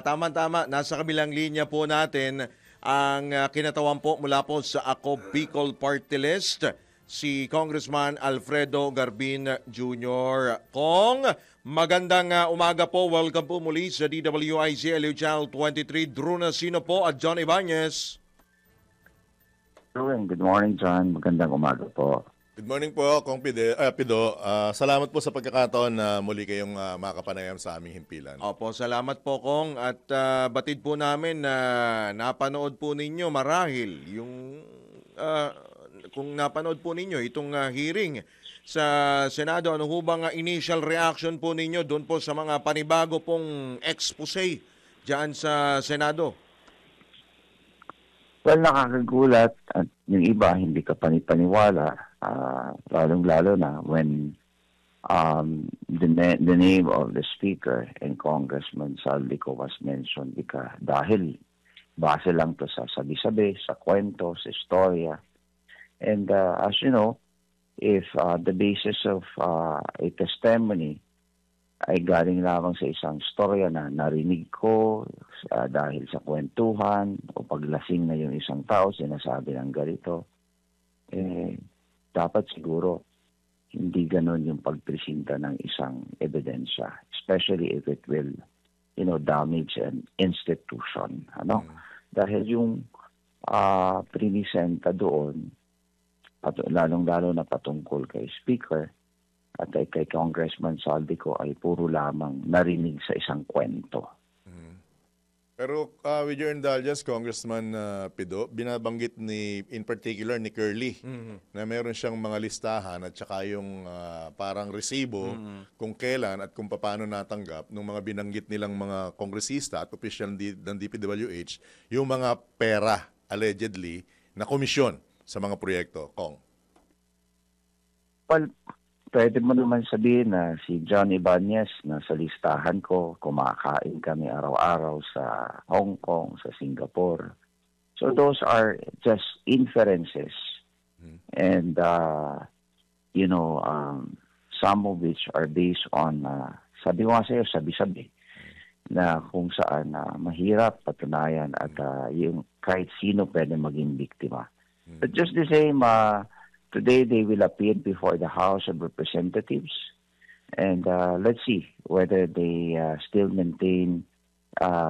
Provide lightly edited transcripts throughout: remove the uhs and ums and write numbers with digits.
Tama-tama, nasa kabilang linya po natin ang kinatawan po mula po sa Ako Bicol Party List, si Congressman Alfredo Garbin Jr. Kong, magandang umaga po. Welcome po muli sa DWIC LU Channel 23. Drew Nasino po at John Ibanez. Good morning, John. Magandang umaga po. Good morning po, Kong Pido. Salamat po sa pagkakataon na muli kayong makapanayam sa aming himpilan. Opo, salamat po Kong at batid po namin na napanood po ninyo marahil yung kung napanood po ninyo itong hearing sa Senado, ano ho bang initial reaction po ninyo doon po sa mga panibago pong expose diyan sa Senado? Well, nakakagulat at yung iba hindi ka panipaniwala, lalong-lalo na when the name of the Speaker and Congressman Saldico was mentioned dahil base lang to sa sabi-sabi, sa kwento, sa istorya. And as you know, if the basis of a testimony ay galing lamang sa isang storya na narinig ko dahil sa kwentuhan o paglasing na yung isang tao, sinasabi ng ganito, dapat siguro hindi ganon yung pagpresenta ng isang ebidensya, especially if it will, damage an institution. Dahil yung prinisenta doon, lalong-lalo na patungkol kay Speaker, at kay Congressman Saldico ay puro lamang narinig sa isang kwento. Pero with your indulgence, Congressman Pido, binabanggit in particular ni Curly na meron siyang mga listahan at saka yung parang resibo kung kailan at kung paano natanggap ng mga binanggit nilang mga kongresista at opisyal ng DPWH yung mga pera, allegedly, na komisyon sa mga proyekto. Kong? Well, pwede mo naman sabihin na si John Ibanez na sa listahan ko, kumakain kami araw-araw sa Hong Kong, sa Singapore. So those are just inferences. And, some of which are based on, sabi ko nga sa'yo, sabi-sabi, na kung saan mahirap patunayan at yung kahit sino pwede maging biktima. But just the same, today, they will appear before the House of Representatives, and let's see whether they still maintain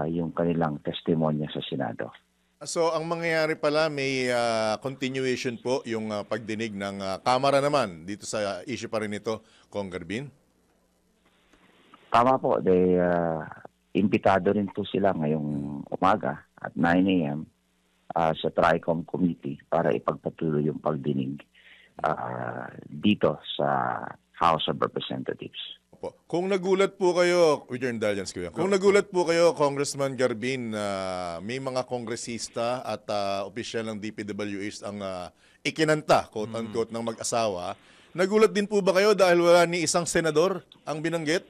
yung kanilang testimonya sa Senado. So, ang mangyayari pala, may continuation po yung pagdinig ng Kamara naman dito sa issue pa rin ito, Kong Garbin? Tama po. Impitado rin po sila ngayong umaga at 9 a.m. Sa TRICOM Committee para ipagpatuloy yung pagdinig dito sa House of Representatives. Kung nagulat po kayo, with your indulgence kuya, kung nagulat po kayo, Congressman Garbin, may mga kongresista at opisyal ng DPWH ang ikinanta, quote-unquote, ng mag-asawa, nagulat din po ba kayo dahil wala ni isang senador ang binanggit?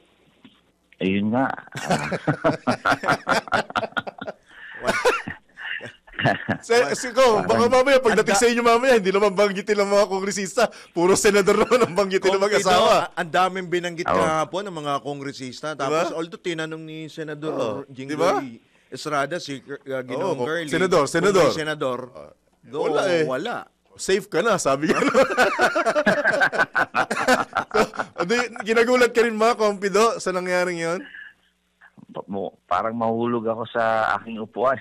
Ayun nga. Baka mamaya, pagdating sa inyo mamaya, hindi naman banggitin ng mga kongresista. Puro senador naman ang banggitin ng mag-asawa. Ang daming binanggit kahapon ng mga kongresista. Tapos, although tinanong ni Senador Jinggoy Estrada, si Ginoong Curly. Senador. Wala. Safe ka na, sabi nga. Ginagulat ka rin mga Kompido sa nangyaring yon? Parang mahulog ako sa aking upuan.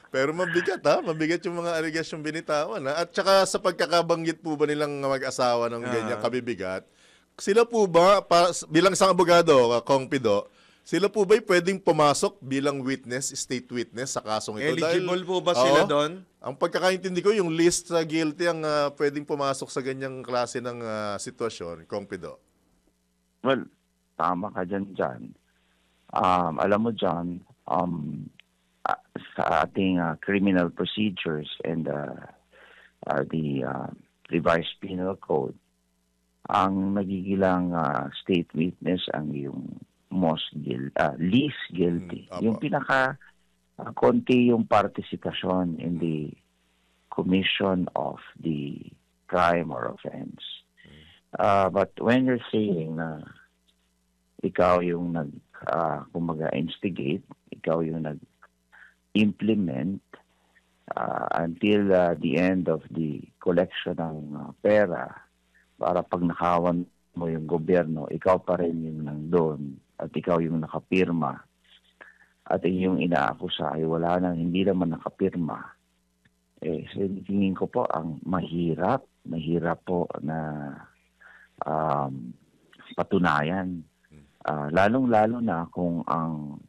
Pero mabigat mabigat yung mga aligasyong binitawan At saka sa pagkakabanggit po ba nilang mag-asawa ng ganyan kabibigat, sila po ba, bilang isang abogado, Kong Pido, sila po ba'y pwedeng pumasok bilang witness, state witness sa kasong ito? Eligible po ba sila doon? Ang pagkakaintindi ko, yung list sa guilty ang pwedeng pumasok sa ganyang klase ng sitwasyon, Kong Pido. Well, tama ka dyan. Alam mo, John, sa ating criminal procedures and the revised penal code, ang nagigilang state witness ang yung least guilty. Yung konti yung participation in the commission of the crime or offense. But when you're saying na ikaw yung kumbaga instigate, ikaw yung nag-implement until the end of the collection ng pera para pag nakawan mo yung gobyerno, ikaw pa rin yung nandun at ikaw yung nakapirma at yung inaakusa ay hindi naman nakapirma. So tingin ko po ang mahirap po na patunayan. Lalong-lalo na kung ang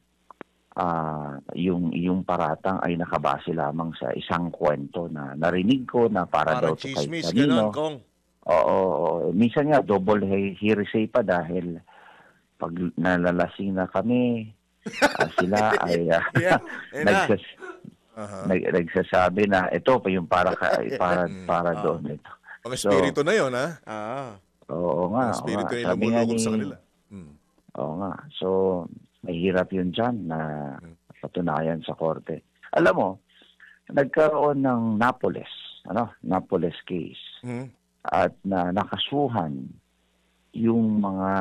yung paratang ay nakabase lamang sa isang kwento na narinig ko na para daw to kay chismis, kanino. ganun, Kong. Oo. Minsan nga, double hearsay pa dahil pag nalalasing na kami, sila ay nagsasabi na ito pa yung para doon. Ito. Ang espiritu na yun, ha? Oo nga. Ang espiritu na Sabi nga lumulukog sa kanila. Oo nga. So, mahirap yun dyan na patunayan sa korte. Alam mo, nagkaroon ng Napoles case. At nakasuhan yung mga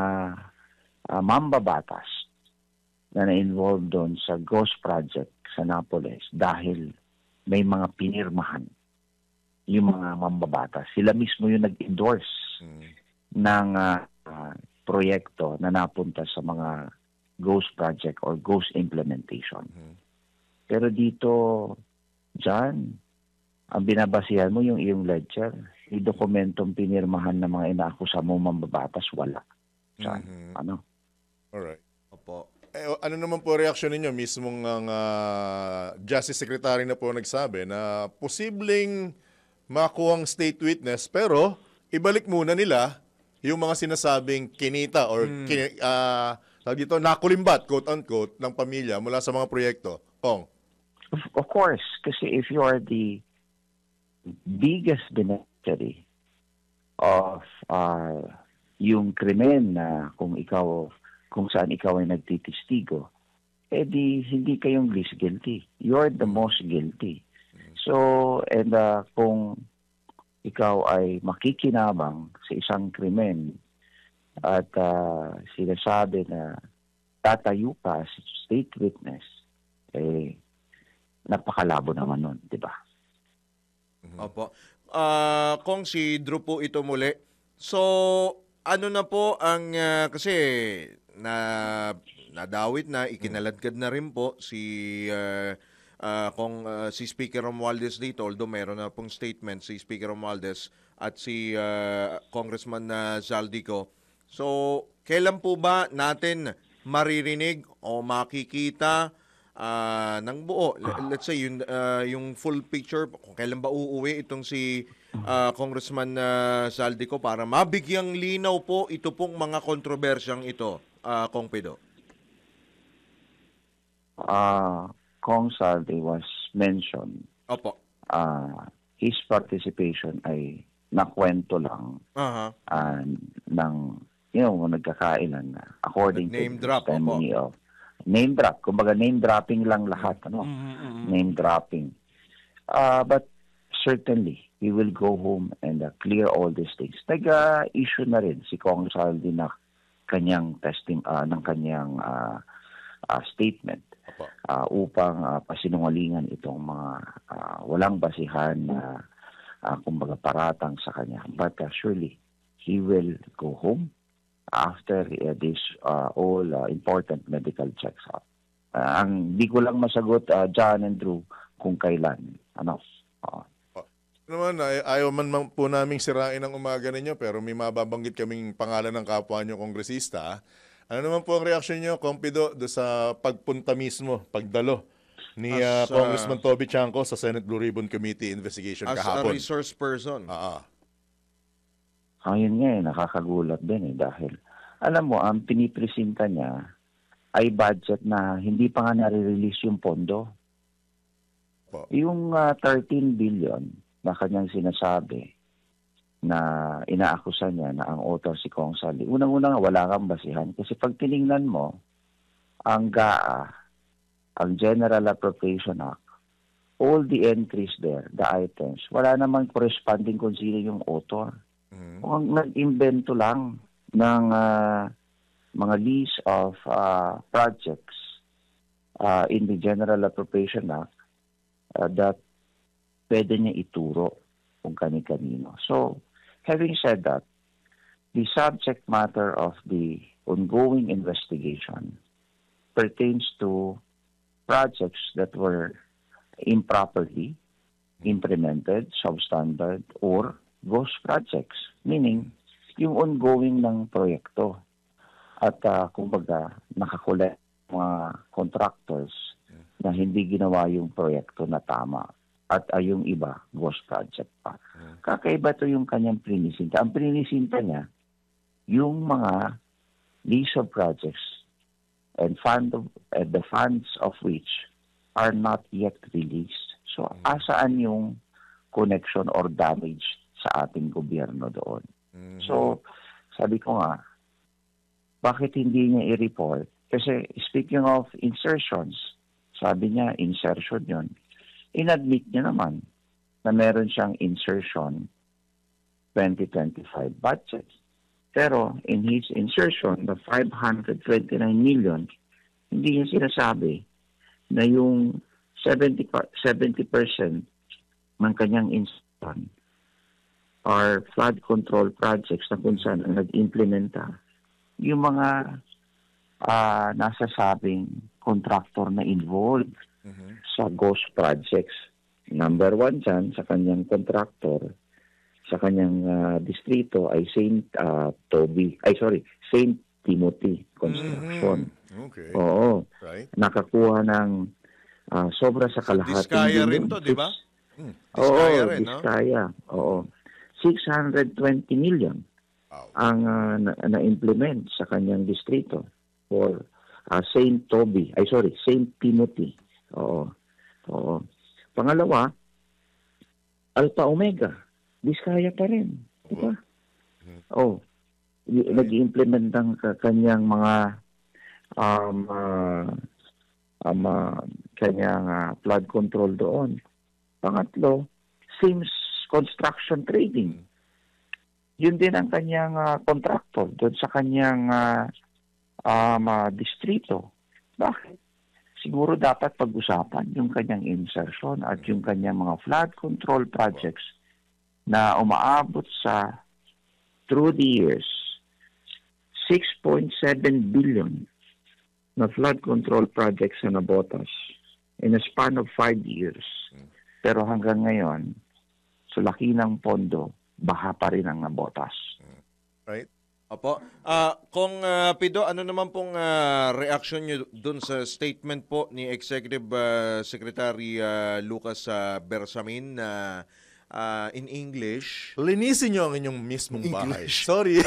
mambabatas na na-involve doon sa Ghost Project sa Napoles dahil may mga pinirmahan yung mga mambabatas. Sila mismo yung nag-endorse ng proyekto na napunta sa mga Ghost Project or Ghost Implementation. Pero dito, John, ang binabasihan mo yung iyong ledger, yung dokumentong pinirmahan ng mga inaakusa mo mambabatas, wala. John, Alright. Opo. Ano naman po reaksyon ninyo? Mismong ang Justice Secretary na po nagsabi na posibleng makuhang state witness pero ibalik muna nila yung mga sinasabing kinita or nakulimbat, quote-unquote, ng pamilya mula sa mga proyekto. Kong? Of course, kasi if you are the biggest beneficiary of yung krimen na kung saan ikaw ay nagtitistigo, hindi kayong least guilty. You're the most guilty. So, kung ikaw ay makikinabang sa isang krimen at sinasabi na tatayo ka sa state witness, napakalabo naman nun, di ba? Opo. Kung si Drew po ito muli. So, ano na po ang kasi nadawit na, ikinaladkad na rin po si si Speaker Romualdez dito, although meron na pong statement si Speaker Romualdez at si Congressman Zaldico. So, kailan po ba natin maririnig o makikita ng buo? Let's say yung full picture, kung kailan ba uuwi itong si Congressman Zaldico para mabigyang linaw po ito pong mga kontrobersyang ito, Kong Pido. Kong Saldi was mentioned. Opo. His participation ay nakwento lang ng nagkakainan na according name to drop, testimony of name drop. Kumbaga name dropping lang lahat. Name dropping. But certainly, he will go home and clear all these things. Nag-issue na rin si Kong Saldi na kanyang ng kanyang statement upang pasinungalingan itong mga walang basihan na kumbaga paratang sa kanya. But surely, he will go home after this all important medical checks up. Ang di ko lang masagot, John and Drew, kung kailan. Naman, ayaw man po naming sirain ang umaga ninyo pero may mababanggit kaming pangalan ng kapwa nyo kongresista. Ano naman po ang reaksyon nyo, Kompido, do sa pagpunta mismo, pagdalo ni Congressman Toby Chanco sa Senate Blue Ribbon Committee investigation kahapon? As a resource person. Ayun nga nakakagulat din dahil alam mo, ang pinipresenta niya ay budget na hindi pa nga nare-release yung pondo. Yung 13 billion na kanyang sinasabi na inaakusa niya na ang author si Kong Saldi. Unang-una wala kang basihan kasi pag tiningnan mo ang GAA, ang General Appropriation Act, all the entries there, the items, wala namang corresponding kung sino yung author. Kung nag-invento lang ng mga list of projects in the General Appropriation Act that pwede niya ituro kung kani-kanino. So, having said that, the subject matter of the ongoing investigation pertains to projects that were improperly implemented, substandard, or ghost projects. Meaning, yung ongoing ng proyekto. At kumbaga, nakakulit mga contractors na hindi ginawa yung proyekto na tama. At yung iba, ghost project pa. Kakaiba to yung kanyang prinisinta. Ang prinisinta niya, yung mga list of projects and the funds of which are not yet released. So, asaan yung connection or damage sa ating gobyerno doon? So, sabi ko nga, bakit hindi niya i-report? Kasi speaking of insertions, sabi niya, insertion yun. In-admit niya naman na meron siyang insertion 2025 budget. Pero in his insertion, the 529 million, hindi niya sinasabi na yung 70% ng kanyang insertion are flood control projects na kung saan ang nag-implementa yung mga nasasabing contractor na involved sa ghost projects. Number 1 dyan sa kanyang contractor, sa kanyang distrito ay St. Timothy Construction. Okay. Oo. Right. Nakakuha ng sobra sa kalahating Diskaya rin to, di ba? Diskaya rin, no? Diskaya. Oo. 620 million Wow. ang na-implement sa kanyang distrito for St. Timothy. Oo. Oo. Pangalawa, Alpha Omega. Diskaya pa rin. Diba? Oh. Nag-implement ng kanyang mga kanyang flood control doon. Pangatlo, Sims Construction Trading. Yun din ang kanyang contractor doon sa kanyang distrito. Bakit? Siguro dapat pag-usapan yung kanyang insertion at yung kanyang mga flood control projects na umaabot sa, through the years, 6.7 billion na flood control projects na nabotas in a span of 5 years. Pero hanggang ngayon, sa laki ng pondo, baha pa rin ang nabotas. Right. Opo. Kung Pido, ano naman pong reaction nyo dun sa statement po ni Executive Secretary Lucas Bersamin na in English? Linisin nyo ang inyong mismong bahay. Sorry.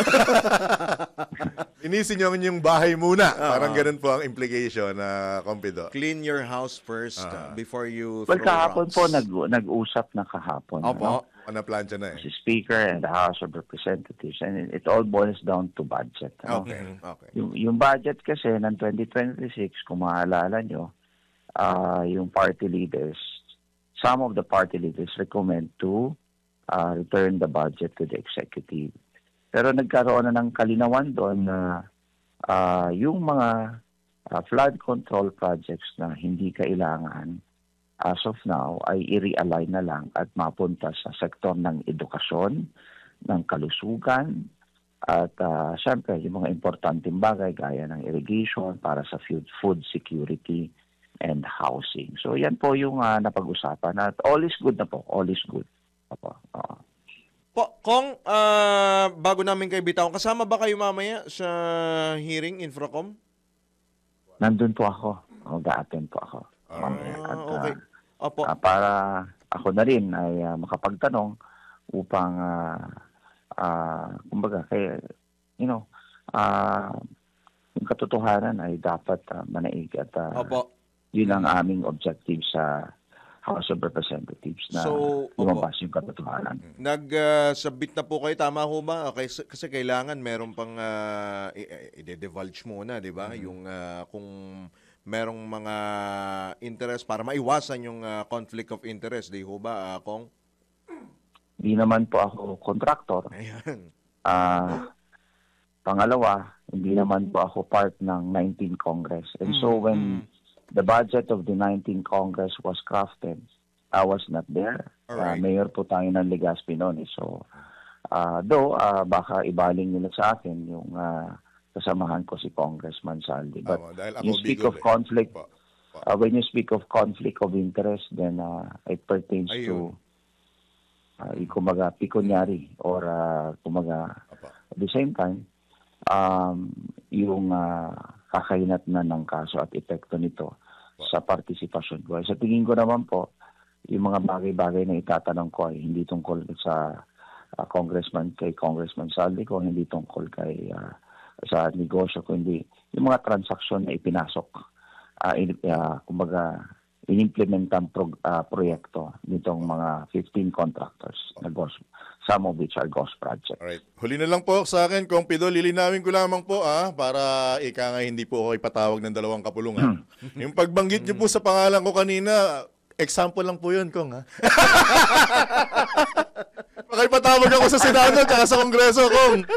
Linisin nyo ang inyong bahay muna. Parang ganun po ang implication na Compido. Clean your house first before you Well, throw kahapon rocks. po nag-usap na kahapon. Opo. Plancha na eh. Si Speaker and the House of Representatives, and it all boils down to budget. Okay. Okay. Yung budget kasi ng 2026, kung maalala nyo, yung party leaders, some of the party leaders recommend to return the budget to the executive. Pero nagkaroon na ng kalinawan doon na yung mga flood control projects na hindi kailangan as of now ay i-realign na lang at mapunta sa sektor ng edukasyon, ng kalusugan, at syempre yung mga importanteng bagay gaya ng irrigation para sa food security and housing. So yan po yung napag-usapan at all is good na po. All is good. Opo. Kung bago namin kayo bitawan, kasama ba kayo mamaya sa hearing Infracom? Nandun po ako. Mag-a-attend po ako. Mamaya. At, Okay. Opo. para ako na rin ay makapagtanong upang kumbaga yung katotohanan ay dapat manaig at Opo. yun ang aming objective sa House of Representatives na lumabas yung katotohanan. Nag-submit na po kayo, tama ho ba? Kasi kailangan meron pang i-divulge muna, di ba? Yung kung merong mga interest para maiwasan yung conflict of interest, di ho ba, Kong? Di naman po ako contractor. Ayan. Pangalawa, hindi naman po ako part ng 19 Congress. And so when the budget of the 19 Congress was crafted, I was not there. Alright. Mayor po tayo ng Legazpi noon. So, baka ibaling nila sa akin yung kasamahan ko si Congressman Saldi. But Tama, dahil ako you speak Bicol of conflict, Po. when you speak of conflict of interest, then it pertains Ayun. to kumaga pikunyari or kumaga Opo. at the same time yung kakainat na ng kaso at epekto nito sa partisipasyon ko. Sa tingin ko naman po, yung mga bagay-bagay na itatanong ko ay hindi tungkol sa kay Congressman Saldi ko, hindi tungkol kay sa negosyo, kundi yung mga transaksyon na ipinasok, kumbaga inimplementang proyekto nitong mga 15 contractors na ghost, some of which are ghost projects. Alright. Huli na lang po sa akin, Kong Pido, lilinawin ko lamang po para ika nga hindi po ako ipatawag ng 2 kapulungan. Yung pagbanggit niyo po sa pangalan ko kanina, example lang po yun, Kong, ha? Baka ipatawag ako sa Senado at sa Kongreso, Kong.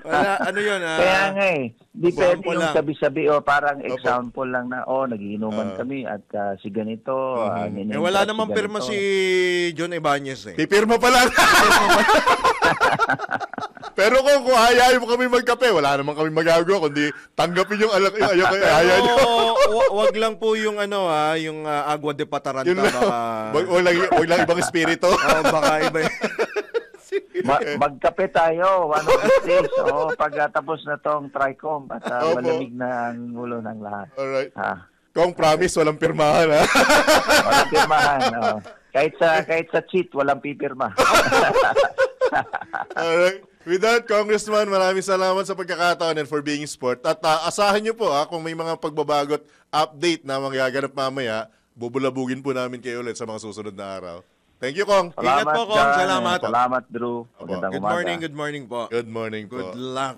Wala, ano yun? Kaya nga depende example yung lang. sabi-sabi o parang example lang na, nagiinuman kami at si ganito. Wala namang pirma si John Ibanez eh. Pipirma pa lang. Pero kung hayayin mo kami magkape, wala naman kami magagawa kundi tanggapin yung ayaw nyo. Wag lang po yung yung agua de pataranta. Yun lang. Wag lang ibang espiritu. Baka iba. Magkape tayo, one of these days. Pagkatapos na tong TRICOM at Opo. malamig na ang ulo ng lahat. Alright. Ha? Kung promise, walang pirmahan, ha? Walang pirmahan. Kahit sa cheat, walang pipirma. Alright. With that, Congressman, maraming salamat sa pagkakataon and for being sport. At asahan nyo po, kung may mga pagbabagot update na magaganap mamaya, bubulabugin po namin kayo ulit sa mga susunod na araw. Thank you, Kong. Ingat po, Kong. John. Salamat. Salamat, Drew. Magandang Good umaga. morning po. Good morning po. Good luck.